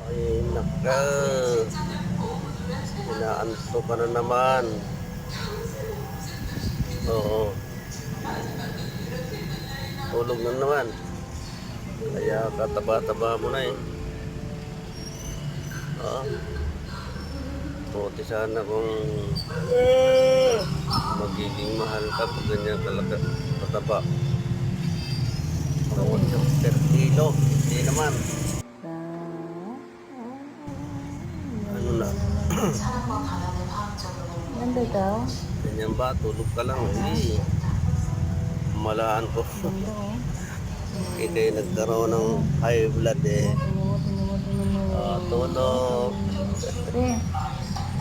Ay, naka. Inaanto ka na naman. Oo. Tulog na naman. Kaya kataba-taba mo na eh. Oo. Buti sana kung magiging mahal ka pag ganyan talaga kataba. Bawat siyang per kilo. Hindi naman. Ano na? Ganda daw. Ganyan ba? Tulog ka lang. Hindi. Malaan ko. Ganda oh. Hindi nagkaroon ng high blood eh. Tulog. Eh,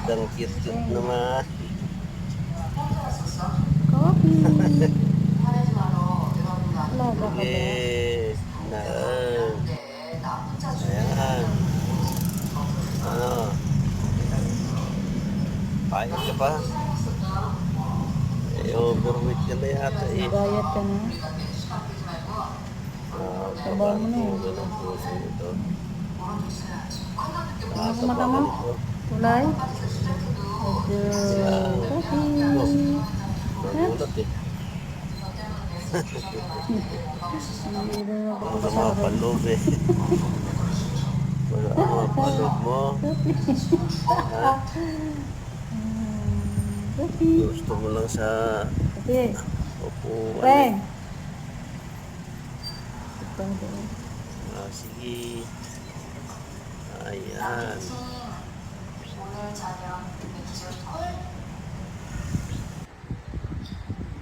Ang cute-cute naman. coffee. Laga ka ba? Yes. Na. Ayan. Ano? Kaya ka pa? Eh, overweight ka na yata eh. Diet ka na. Sabaw mo na eh. Ang puso nito. Ano sa mata mo? Kulay? Aduh. Coffee. Nagulat eh. Hindi na Wala napakasabi. mapalog eh. Wala mapalog mo. Ha? Coffee. Gusto mo lang sa Coffee. upuan Pre. eh. Sige. Ayan.